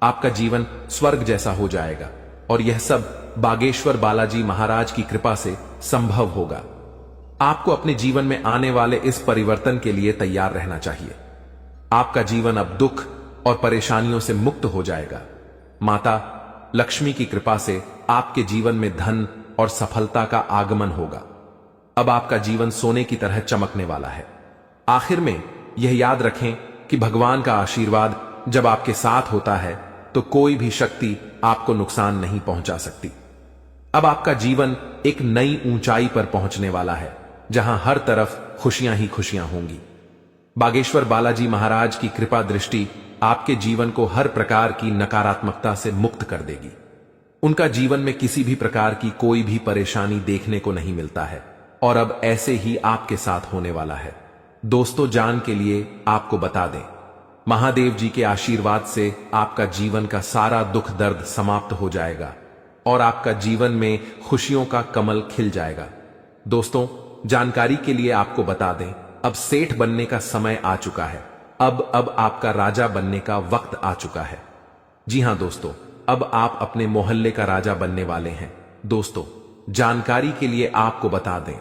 आपका जीवन स्वर्ग जैसा हो जाएगा और यह सब बागेश्वर बालाजी महाराज की कृपा से संभव होगा। आपको अपने जीवन में आने वाले इस परिवर्तन के लिए तैयार रहना चाहिए। आपका जीवन अब दुख और परेशानियों से मुक्त हो जाएगा। माता लक्ष्मी की कृपा से आपके जीवन में धन और सफलता का आगमन होगा। अब आपका जीवन सोने की तरह चमकने वाला है। आखिर में यह याद रखें कि भगवान का आशीर्वाद जब आपके साथ होता है तो कोई भी शक्ति आपको नुकसान नहीं पहुंचा सकती। अब आपका जीवन एक नई ऊंचाई पर पहुंचने वाला है जहां हर तरफ खुशियां ही खुशियां होंगी। बागेश्वर बालाजी महाराज की कृपा दृष्टि आपके जीवन को हर प्रकार की नकारात्मकता से मुक्त कर देगी। उनका जीवन में किसी भी प्रकार की कोई भी परेशानी देखने को नहीं मिलता है और अब ऐसे ही आपके साथ होने वाला है। दोस्तों, जान के लिए आपको बता दें, महादेव जी के आशीर्वाद से आपका जीवन का सारा दुख दर्द समाप्त हो जाएगा और आपका जीवन में खुशियों का कमल खिल जाएगा। दोस्तों, जानकारी के लिए आपको बता दें, अब सेठ बनने का समय आ चुका है। अब आपका राजा बनने का वक्त आ चुका है। जी हां दोस्तों, अब आप अपने मोहल्ले का राजा बनने वाले हैं। दोस्तों, जानकारी के लिए आपको बता दें,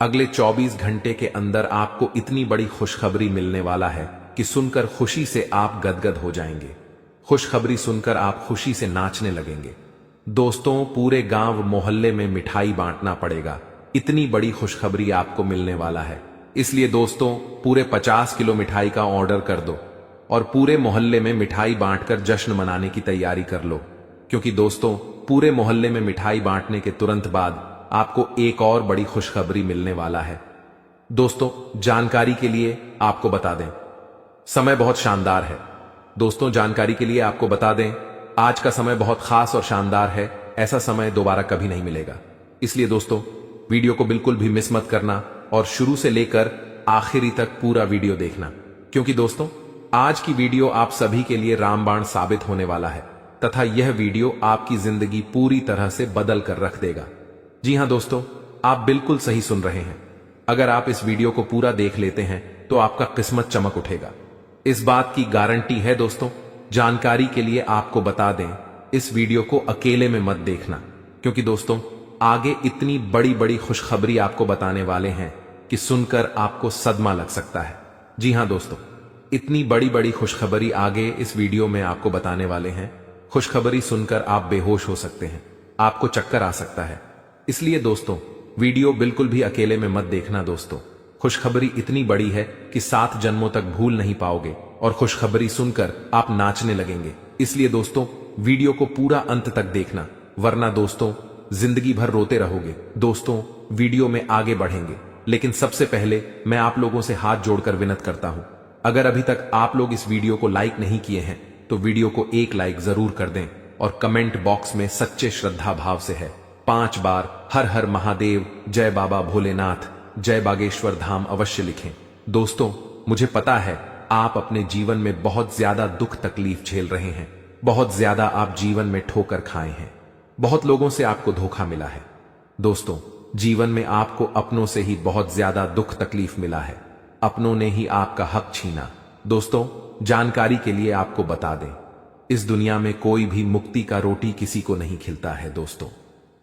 अगले 24 घंटे के अंदर आपको इतनी बड़ी खुशखबरी मिलने वाला है कि सुनकर खुशी से आप गदगद हो जाएंगे। खुशखबरी सुनकर आप खुशी से नाचने लगेंगे। दोस्तों, पूरे गांव मोहल्ले में मिठाई बांटना पड़ेगा, इतनी बड़ी खुशखबरी आपको मिलने वाला है। इसलिए दोस्तों, पूरे 50 किलो मिठाई का ऑर्डर कर दो और पूरे मोहल्ले में मिठाई बांटकर जश्न मनाने की तैयारी कर लो, क्योंकि दोस्तों, पूरे मोहल्ले में मिठाई बांटने के तुरंत बाद आपको एक और बड़ी खुशखबरी मिलने वाला है। दोस्तों, जानकारी के लिए आपको बता दें, समय बहुत शानदार है। दोस्तों, जानकारी के लिए आपको बता दें, आज का समय बहुत खास और शानदार है। ऐसा समय दोबारा कभी नहीं मिलेगा। इसलिए दोस्तों, वीडियो को बिल्कुल भी मिस मत करना और शुरू से लेकर आखिरी तक पूरा वीडियो देखना, क्योंकि दोस्तों, आज की वीडियो आप सभी के लिए रामबाण साबित होने वाला है तथा यह वीडियो आपकी जिंदगी पूरी तरह से बदल कर रख देगा। जी हां दोस्तों, आप बिल्कुल सही सुन रहे हैं। अगर आप इस वीडियो को पूरा देख लेते हैं तो आपका किस्मत चमक उठेगा, इस बात की गारंटी है। दोस्तों, जानकारी के लिए आपको बता दें, इस वीडियो को अकेले में मत देखना, क्योंकि दोस्तों, आगे इतनी बड़ी बड़ी खुशखबरी आपको बताने वाले हैं कि सुनकर आपको सदमा लग सकता है। जी हां दोस्तों, इतनी बड़ी बड़ी खुशखबरी आगे इस वीडियो में आपको बताने वाले हैं। खुशखबरी सुनकर आप बेहोश हो सकते हैं, आपको चक्कर आ सकता है। इसलिए दोस्तों, वीडियो बिल्कुल भी अकेले में मत देखना। दोस्तों, खुशखबरी इतनी बड़ी है कि 7 जन्मों तक भूल नहीं पाओगे और खुशखबरी सुनकर आप नाचने लगेंगे। इसलिए दोस्तों, वीडियो को पूरा अंत तक देखना, वरना दोस्तों जिंदगी भर रोते रहोगे। दोस्तों, वीडियो में आगे बढ़ेंगे, लेकिन सबसे पहले मैं आप लोगों से हाथ जोड़कर विनती करता हूं, अगर अभी तक आप लोग इस वीडियो को लाइक नहीं किए हैं तो वीडियो को एक लाइक जरूर कर दें और कमेंट बॉक्स में सच्चे श्रद्धा भाव से है 5 बार हर हर महादेव, जय बाबा भोलेनाथ, जय बागेश्वर धाम अवश्य लिखें। दोस्तों, मुझे पता है आप अपने जीवन में बहुत ज्यादा दुख तकलीफ झेल रहे हैं, बहुत ज्यादा आप जीवन में ठोकर खाए हैं, बहुत लोगों से आपको धोखा मिला है। दोस्तों, जीवन में आपको अपनों से ही बहुत ज्यादा दुख तकलीफ मिला है, अपनों ने ही आपका हक छीना। दोस्तों, जानकारी के लिए आपको बता दें, इस दुनिया में कोई भी मुक्ति का रोटी किसी को नहीं खिलता है। दोस्तों,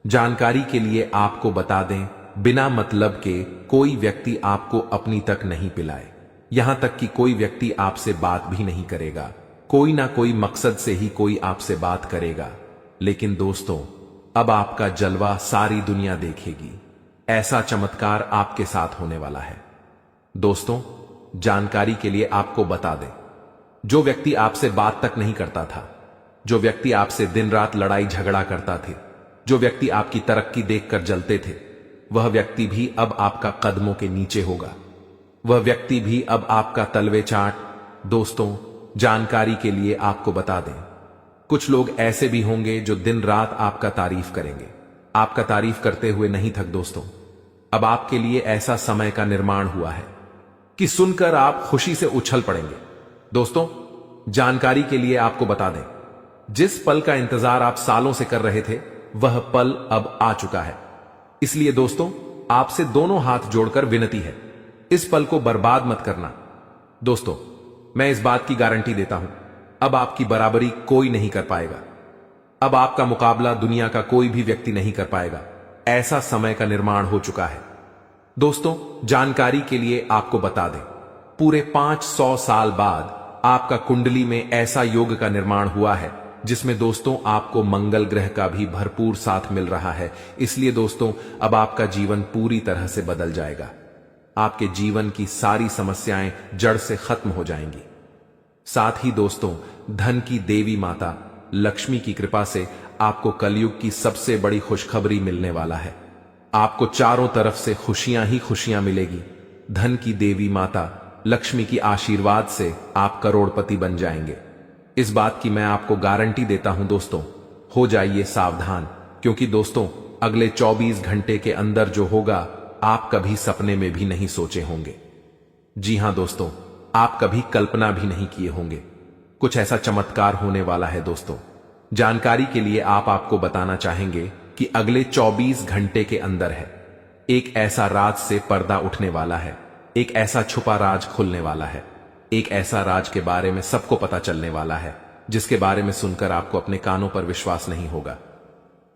जानकारी के लिए आपको बता दें, बिना मतलब के कोई व्यक्ति आपको अपनी तक नहीं पिलाए, यहां तक कि कोई व्यक्ति आपसे बात भी नहीं करेगा, कोई ना कोई मकसद से ही कोई आपसे बात करेगा। लेकिन दोस्तों, अब आपका जलवा सारी दुनिया देखेगी, ऐसा चमत्कार आपके साथ होने वाला है। दोस्तों, जानकारी के लिए आपको बता दें, जो व्यक्ति आपसे बात तक नहीं करता था, जो व्यक्ति आपसे दिन रात लड़ाई झगड़ा करता थे, जो व्यक्ति आपकी तरक्की देखकर जलते थे, वह व्यक्ति भी अब आपका कदमों के नीचे होगा, वह व्यक्ति भी अब आपका तलवे चाट। दोस्तों, जानकारी के लिए आपको बता दें, कुछ लोग ऐसे भी होंगे जो दिन रात आपका तारीफ करेंगे, आपका तारीफ करते हुए नहीं थक। दोस्तों, अब आपके लिए ऐसा समय का निर्माण हुआ है कि सुनकर आप खुशी से उछल पड़ेंगे। दोस्तों, जानकारी के लिए आपको बता दें, जिस पल का इंतजार आप सालों से कर रहे थे, वह पल अब आ चुका है। इसलिए दोस्तों, आपसे दोनों हाथ जोड़कर विनती है, इस पल को बर्बाद मत करना। दोस्तों, मैं इस बात की गारंटी देता हूं, अब आपकी बराबरी कोई नहीं कर पाएगा, अब आपका मुकाबला दुनिया का कोई भी व्यक्ति नहीं कर पाएगा, ऐसा समय का निर्माण हो चुका है। दोस्तों, जानकारी के लिए आपको बता दें, पूरे 500 साल बाद आपका कुंडली में ऐसा योग का निर्माण हुआ है जिसमें दोस्तों आपको मंगल ग्रह का भी भरपूर साथ मिल रहा है। इसलिए दोस्तों, अब आपका जीवन पूरी तरह से बदल जाएगा, आपके जीवन की सारी समस्याएं जड़ से खत्म हो जाएंगी। साथ ही दोस्तों, धन की देवी माता लक्ष्मी की कृपा से आपको कलयुग की सबसे बड़ी खुशखबरी मिलने वाला है। आपको चारों तरफ से खुशियां ही खुशियां मिलेगी। धन की देवी माता लक्ष्मी की आशीर्वाद से आप करोड़पति बन जाएंगे, इस बात की मैं आपको गारंटी देता हूं। दोस्तों, हो जाइए सावधान, क्योंकि दोस्तों, अगले 24 घंटे के अंदर जो होगा आप कभी सपने में भी नहीं सोचे होंगे। जी हां दोस्तों, आप कभी कल्पना भी नहीं किए होंगे, कुछ ऐसा चमत्कार होने वाला है। दोस्तों, जानकारी के लिए आपको बताना चाहेंगे कि अगले 24 घंटे के अंदर है, एक ऐसा राज से पर्दा उठने वाला है, एक ऐसा छुपा राज खुलने वाला है, एक ऐसा राज के बारे में सबको पता चलने वाला है जिसके बारे में सुनकर आपको अपने कानों पर विश्वास नहीं होगा।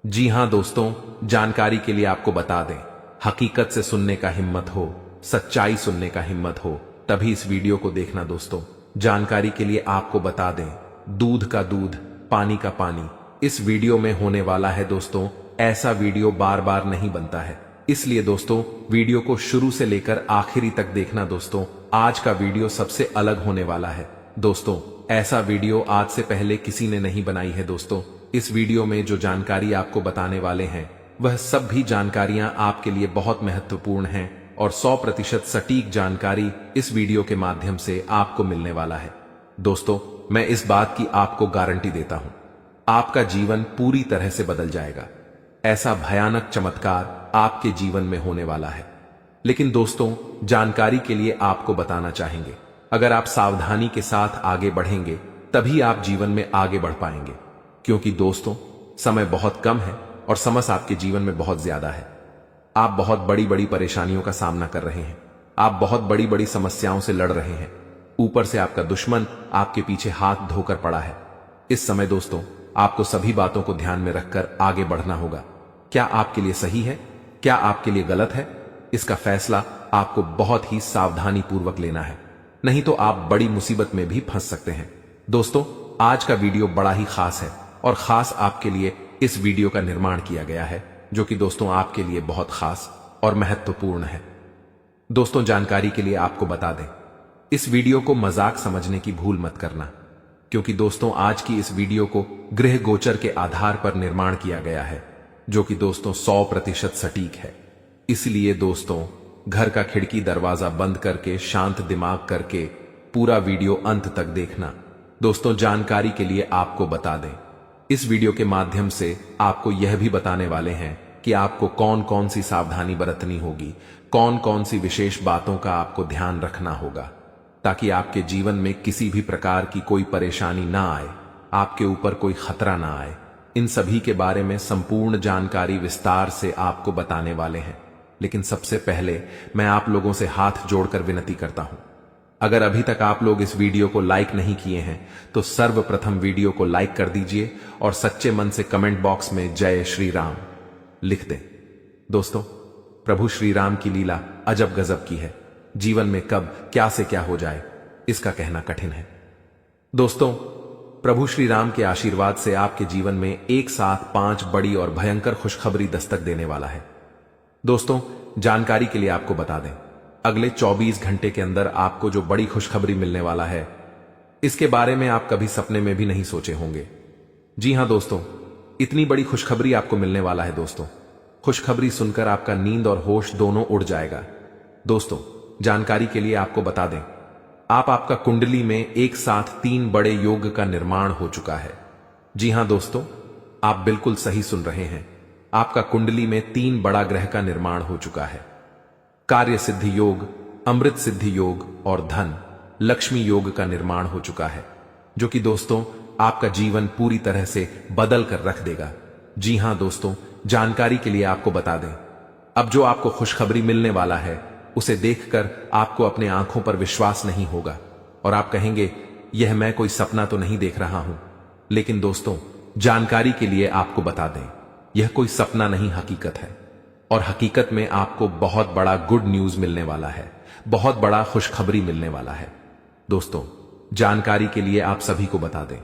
जी हां दोस्तों, जानकारी के लिए आपको बता दें, हकीकत से सुनने का हिम्मत हो, सच्चाई सुनने का हिम्मत हो, तभी इस वीडियो को देखना। दोस्तों, जानकारी के लिए आपको बता दें, दूध का दूध, पानी का पानी इस वीडियो में होने वाला है। दोस्तों, ऐसा वीडियो बार बार नहीं बनता है, इसलिए दोस्तों वीडियो को शुरू से लेकर आखिरी तक देखना। दोस्तों, आज का वीडियो सबसे अलग होने वाला है। दोस्तों, ऐसा वीडियो आज से पहले किसी ने नहीं बनाई है। दोस्तों, इस वीडियो में जो जानकारी आपको बताने वाले हैं, वह सब भी जानकारियां आपके लिए बहुत महत्वपूर्ण हैं और 100% सटीक जानकारी इस वीडियो के माध्यम से आपको मिलने वाला है। दोस्तों, मैं इस बात की आपको गारंटी देता हूं, आपका जीवन पूरी तरह से बदल जाएगा, ऐसा भयानक चमत्कार आपके जीवन में होने वाला है। लेकिन दोस्तों, जानकारी के लिए आपको बताना चाहेंगे, अगर आप सावधानी के साथ आगे बढ़ेंगे तभी आप जीवन में आगे बढ़ पाएंगे, क्योंकि दोस्तों समय बहुत कम है और समस्या आपके जीवन में बहुत ज्यादा है। आप बहुत बड़ी बड़ी परेशानियों का सामना कर रहे हैं, आप बहुत बड़ी बड़ी समस्याओं से लड़ रहे हैं, ऊपर से आपका दुश्मन आपके पीछे हाथ धोकर पड़ा है। इस समय दोस्तों आपको सभी बातों को ध्यान में रखकर आगे बढ़ना होगा। क्या आपके लिए सही है, क्या आपके लिए गलत है, इसका फैसला आपको बहुत ही सावधानी पूर्वक लेना है, नहीं तो आप बड़ी मुसीबत में भी फंस सकते हैं। दोस्तों, आज का वीडियो बड़ा ही खास है और खास आपके लिए इस वीडियो का निर्माण किया गया है, जो कि दोस्तों आपके लिए बहुत खास और महत्वपूर्ण है। दोस्तों, जानकारी के लिए आपको बता दें, इस वीडियो को मजाक समझने की भूल मत करना, क्योंकि दोस्तों आज की इस वीडियो को ग्रह गोचर के आधार पर निर्माण किया गया है, जो कि दोस्तों 100% सटीक है। इसलिए दोस्तों घर का खिड़की दरवाजा बंद करके शांत दिमाग करके पूरा वीडियो अंत तक देखना। दोस्तों, जानकारी के लिए आपको बता दें, इस वीडियो के माध्यम से आपको यह भी बताने वाले हैं कि आपको कौन कौन सी सावधानी बरतनी होगी, कौन कौन सी विशेष बातों का आपको ध्यान रखना होगा, ताकि आपके जीवन में किसी भी प्रकार की कोई परेशानी ना आए, आपके ऊपर कोई खतरा ना आए। इन सभी के बारे में संपूर्ण जानकारी विस्तार से आपको बताने वाले हैं। लेकिन सबसे पहले मैं आप लोगों से हाथ जोड़कर विनती करता हूं, अगर अभी तक आप लोग इस वीडियो को लाइक नहीं किए हैं तो सर्वप्रथम वीडियो को लाइक कर दीजिए और सच्चे मन से कमेंट बॉक्स में जय श्री राम लिख दें। दोस्तों, प्रभु श्री राम की लीला अजब गजब की है। जीवन में कब क्या से क्या हो जाए इसका कहना कठिन है। दोस्तों, प्रभु श्री राम के आशीर्वाद से आपके जीवन में एक साथ 5 बड़ी और भयंकर खुशखबरी दस्तक देने वाला है। दोस्तों, जानकारी के लिए आपको बता दें, अगले 24 घंटे के अंदर आपको जो बड़ी खुशखबरी मिलने वाला है, इसके बारे में आप कभी सपने में भी नहीं सोचे होंगे। जी हां दोस्तों, इतनी बड़ी खुशखबरी आपको मिलने वाला है। दोस्तों, खुशखबरी सुनकर आपका नींद और होश दोनों उड़ जाएगा। दोस्तों, जानकारी के लिए आपको बता दें, आपका कुंडली में एक साथ 3 बड़े योग का निर्माण हो चुका है। जी हां दोस्तों, आप बिल्कुल सही सुन रहे हैं, आपका कुंडली में 3 बड़ा ग्रह का निर्माण हो चुका है। कार्य सिद्धि योग, अमृत सिद्धि योग और धन लक्ष्मी योग का निर्माण हो चुका है, जो कि दोस्तों आपका जीवन पूरी तरह से बदल कर रख देगा। जी हां दोस्तों, जानकारी के लिए आपको बता दें, अब जो आपको खुशखबरी मिलने वाला है उसे देखकर आपको अपने आंखों पर विश्वास नहीं होगा और आप कहेंगे, यह मैं कोई सपना तो नहीं देख रहा हूं। लेकिन दोस्तों, जानकारी के लिए आपको बता दें, यह कोई सपना नहीं, हकीकत है। और हकीकत में आपको बहुत बड़ा गुड न्यूज मिलने वाला है, बहुत बड़ा खुशखबरी मिलने वाला है। दोस्तों, जानकारी के लिए आप सभी को बता दें,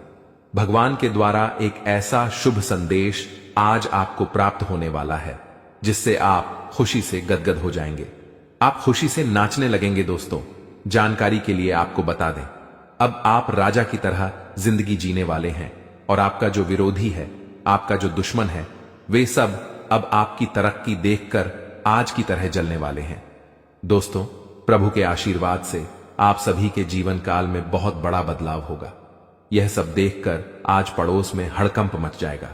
भगवान के द्वारा एक ऐसा शुभ संदेश आज आपको प्राप्त होने वाला है जिससे आप खुशी से गदगद हो जाएंगे, आप खुशी से नाचने लगेंगे। दोस्तों, जानकारी के लिए आपको बता दें, अब आप राजा की तरह जिंदगी जीने वाले हैं और आपका जो विरोधी है, आपका जो दुश्मन है, वे सब अब आपकी तरक्की देखकर आज की तरह जलने वाले हैं। दोस्तों, प्रभु के आशीर्वाद से आप सभी के जीवन काल में बहुत बड़ा बदलाव होगा। यह सब देखकर आज पड़ोस में हड़कंप मच जाएगा।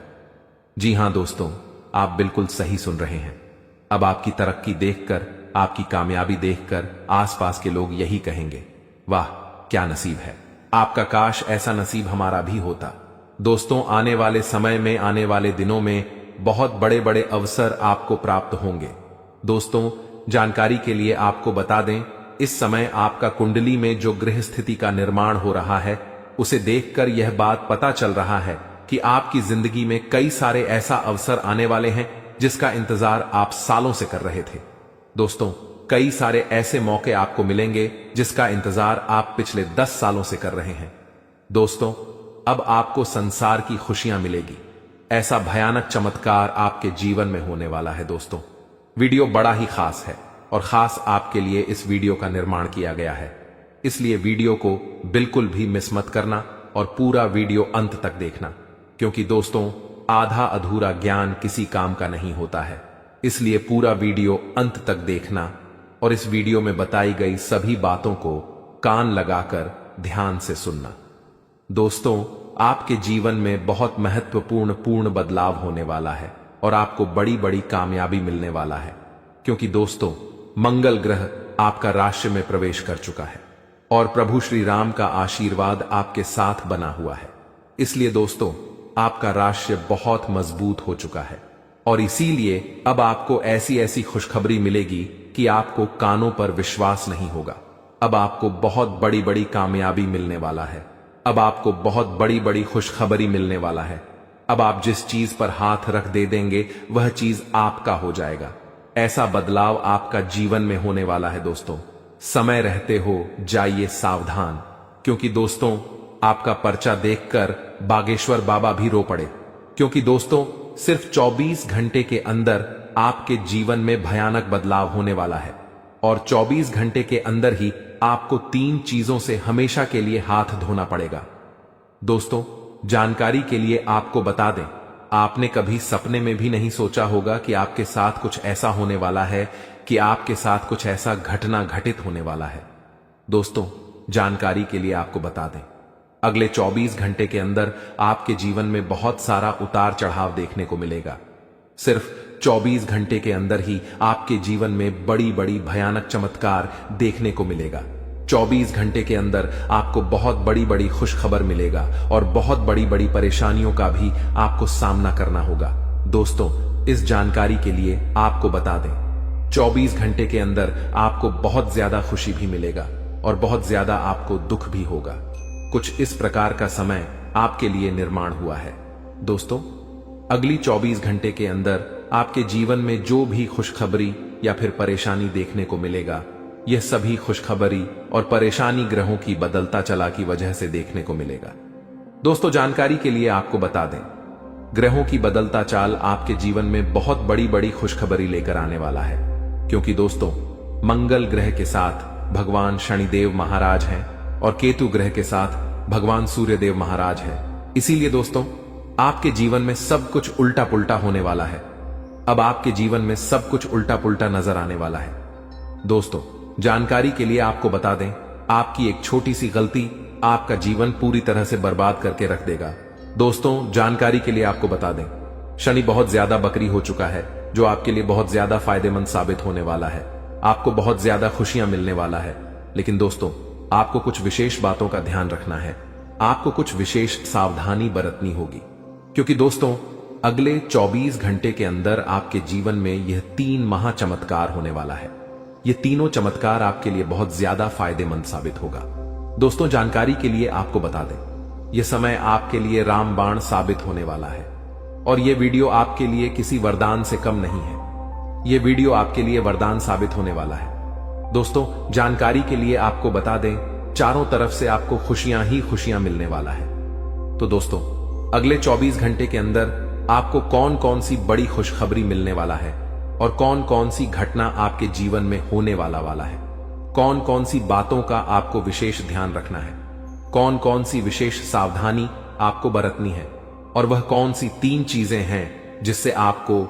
जी हां दोस्तों, आप बिल्कुल सही सुन रहे हैं। अब आपकी तरक्की देखकर, आपकी कामयाबी देखकर आसपास के लोग यही कहेंगे, वाह क्या नसीब है आपका, काश ऐसा नसीब हमारा भी होता। दोस्तों, आने वाले समय में, आने वाले दिनों में बहुत बड़े बड़े अवसर आपको प्राप्त होंगे। दोस्तों, जानकारी के लिए आपको बता दें, इस समय आपका कुंडली में जो ग्रह स्थिति का निर्माण हो रहा है, उसे देखकर यह बात पता चल रहा है कि आपकी जिंदगी में कई सारे ऐसा अवसर आने वाले हैं जिसका इंतजार आप सालों से कर रहे थे। दोस्तों, कई सारे ऐसे मौके आपको मिलेंगे जिसका इंतजार आप पिछले 10 सालों से कर रहे हैं। दोस्तों, अब आपको संसार की खुशियां मिलेगी, ऐसा भयानक चमत्कार आपके जीवन में होने वाला है। दोस्तों, वीडियो बड़ा ही खास है और खास आपके लिए इस वीडियो का निर्माण किया गया है, इसलिए वीडियो को बिल्कुल भी मिस मत करना और पूरा वीडियो अंत तक देखना, क्योंकि दोस्तों आधा अधूरा ज्ञान किसी काम का नहीं होता है। इसलिए पूरा वीडियो अंत तक देखना और इस वीडियो में बताई गई सभी बातों को कान लगाकर ध्यान से सुनना। दोस्तों, आपके जीवन में बहुत महत्वपूर्ण बदलाव होने वाला है और आपको बड़ी बड़ी कामयाबी मिलने वाला है, क्योंकि दोस्तों मंगल ग्रह आपका राशि में प्रवेश कर चुका है और प्रभु श्री राम का आशीर्वाद आपके साथ बना हुआ है। इसलिए दोस्तों, आपका राशि बहुत मजबूत हो चुका है और इसीलिए अब आपको ऐसी ऐसी खुशखबरी मिलेगी कि आपको कानों पर विश्वास नहीं होगा। अब आपको बहुत बड़ी बड़ी कामयाबी मिलने वाला है, अब आपको बहुत बड़ी बड़ी खुशखबरी मिलने वाला है। अब आप जिस चीज पर हाथ रख दे देंगे वह चीज आपका हो जाएगा। ऐसा बदलाव आपका जीवन में होने वाला है। दोस्तों, समय रहते हो जाइए सावधान, क्योंकि दोस्तों आपका पर्चा देखकर बागेश्वर बाबा भी रो पड़े, क्योंकि दोस्तों सिर्फ 24 घंटे के अंदर आपके जीवन में भयानक बदलाव होने वाला है और 24 घंटे के अंदर ही आपको 3 चीजों से हमेशा के लिए हाथ धोना पड़ेगा। दोस्तों, जानकारी के लिए आपको बता दें, आपने कभी सपने में भी नहीं सोचा होगा कि आपके साथ कुछ ऐसा होने वाला है, कि आपके साथ कुछ ऐसा घटना घटित होने वाला है। दोस्तों, जानकारी के लिए आपको बता दें, अगले 24 घंटे के अंदर आपके जीवन में बहुत सारा उतार चढ़ाव देखने को मिलेगा। सिर्फ 24 घंटे के अंदर ही आपके जीवन में बड़ी बड़ी भयानक चमत्कार देखने को मिलेगा। 24 घंटे के अंदर आपको बहुत बड़ी बड़ी खुशखबर मिलेगा और बहुत बड़ी बड़ी परेशानियों का भी आपको सामना करना होगा। दोस्तों, इस जानकारी के लिए आपको बता दें, 24 घंटे के अंदर आपको बहुत ज्यादा खुशी भी मिलेगा और बहुत ज्यादा आपको दुख भी होगा। कुछ इस प्रकार का समय आपके लिए निर्माण हुआ है। दोस्तों, अगली 24 घंटे के अंदर आपके जीवन में जो भी खुशखबरी या फिर परेशानी देखने को मिलेगा, यह सभी खुशखबरी और परेशानी ग्रहों की बदलता चला की वजह से देखने को मिलेगा। दोस्तों, जानकारी के लिए आपको बता दें, ग्रहों की बदलता चाल आपके जीवन में बहुत बड़ी बड़ी खुशखबरी लेकर आने वाला है, क्योंकि दोस्तों, मंगल ग्रह के साथ भगवान शनिदेव महाराज हैं और केतु ग्रह के साथ भगवान सूर्यदेव महाराज हैं। इसीलिए दोस्तों, आपके जीवन में सब कुछ उल्टा पुल्टा होने वाला है। अब आपके जीवन में सब कुछ उल्टा पुल्टा नजर आने वाला है। दोस्तों, जानकारी के लिए आपको बता दें, आपकी एक छोटी सी गलती आपका जीवन पूरी तरह से बर्बाद करके रख देगा। दोस्तों, जानकारी के लिए आपको बता दें, शनि बहुत ज्यादा बकरी हो चुका है, जो आपके लिए बहुत ज्यादा फायदेमंद साबित होने वाला है। आपको बहुत ज्यादा खुशियां मिलने वाला है। लेकिन दोस्तों, आपको कुछ विशेष बातों का ध्यान रखना है। आपको कुछ विशेष सावधानी बरतनी होगी, क्योंकि दोस्तों, अगले 24 घंटे के अंदर आपके जीवन में यह 3 महा चमत्कार होने वाला है। ये तीनों चमत्कार आपके लिए बहुत ज्यादा फायदेमंद साबित होगा। दोस्तों, जानकारी के लिए आपको बता दें, यह समय आपके लिए रामबाण साबित होने वाला है और यह वीडियो आपके लिए किसी वरदान से कम नहीं है। यह वीडियो आपके लिए वरदान साबित होने वाला है। दोस्तों, जानकारी के लिए आपको बता दें, चारों तरफ से आपको खुशियां ही खुशियां मिलने वाला है। तो दोस्तों, अगले 24 घंटे के अंदर आपको कौन कौन सी बड़ी खुशखबरी मिलने वाला है और कौन कौन सी घटना आपके जीवन में होने वाला है, कौन कौन सी बातों का आपको विशेष ध्यान रखना है, कौन कौन सी विशेष सावधानी आपको बरतनी है और वह कौन सी 3 चीजें हैं जिससे आपको